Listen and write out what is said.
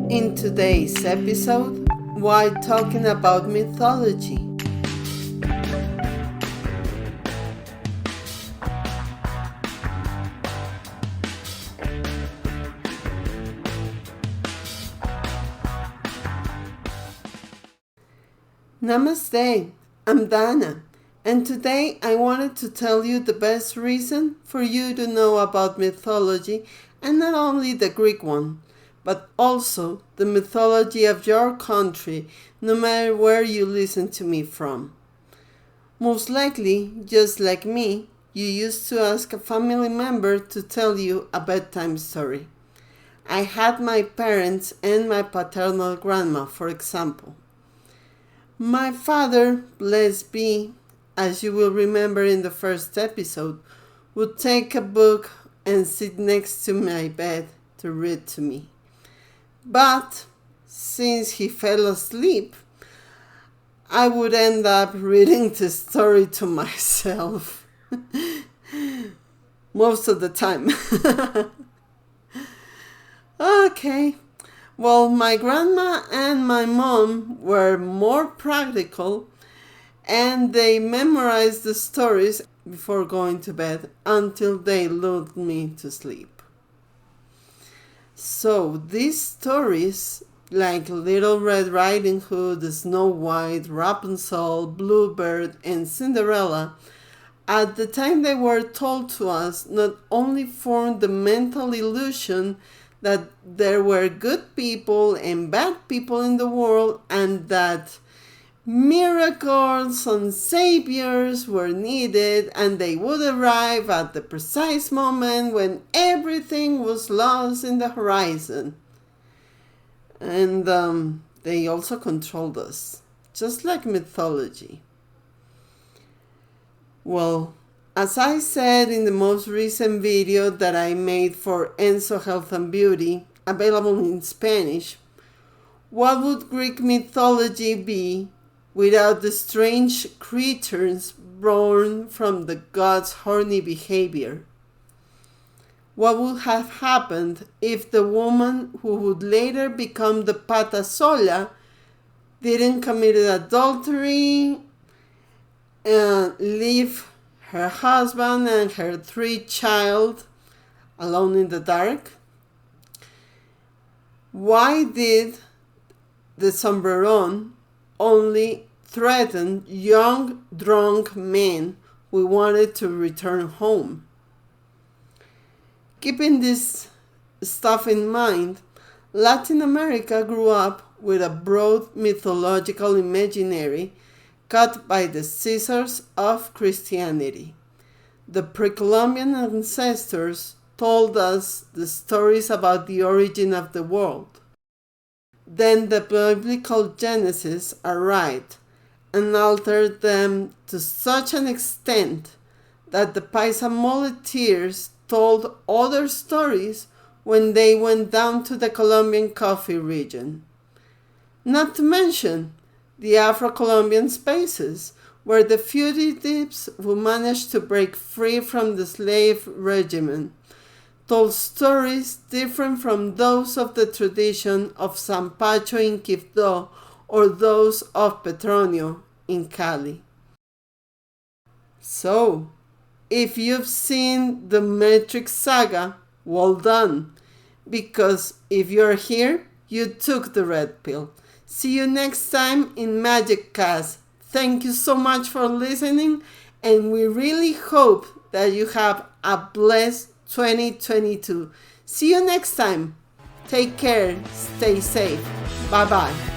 In today's episode, while talking about mythology. Namaste, I'm Dhana, and today I wanted to tell you the best reason for you to know about mythology, and not only the Greek one, but also the mythology of your country, no matter where you listen to me from. Most likely, just like me, you used to ask a family member to tell you a bedtime story. I had my parents and my paternal grandma, for example. My father, blessed be, as you will remember in the first episode, would take a book and sit next to my bed to read to me. But since he fell asleep, I would end up reading the story to myself. Most of the time. Okay. Well, my grandma and my mom were more practical, and they memorized the stories before going to bed until they lulled me to sleep. So these stories, like Little Red Riding Hood, Snow White, Rapunzel, Bluebird, and Cinderella, at the time they were told to us, not only formed the mental illusion that there were good people and bad people in the world, and that miracles and saviors were needed, and they would arrive at the precise moment when everything was lost in the horizon. And they also controlled us, just like mythology. Well, as I said in the most recent video that I made for Enso Health and Beauty, available in Spanish, what would Greek mythology be without the strange creatures born from the gods' horny behavior? What would have happened if the woman who would later become the Pata Sola didn't commit adultery and leave her husband and her 3 children alone in the dark? Why did the Sombreron only threaten young drunk men who wanted to return home? Keeping this stuff in mind, Latin America grew up with a broad mythological imaginary cut by the scissors of Christianity. The pre-Columbian ancestors told us the stories about the origin of the world. Then the biblical Genesis arrived and altered them to such an extent that the Paisa muleteers told other stories when they went down to the Colombian coffee region. Not to mention the Afro-Colombian spaces, where the fugitives who managed to break free from the slave regime told stories different from those of the tradition of San Pacho in Quibdó or those of Petronio in Cali. So, if you've seen the Matrix saga, well done, because if you're here, you took the red pill. See you next time in Magic Cast. Thank you so much for listening, and we really hope that you have a blessed 2022. See you next time. Take care. Stay safe. Bye-bye.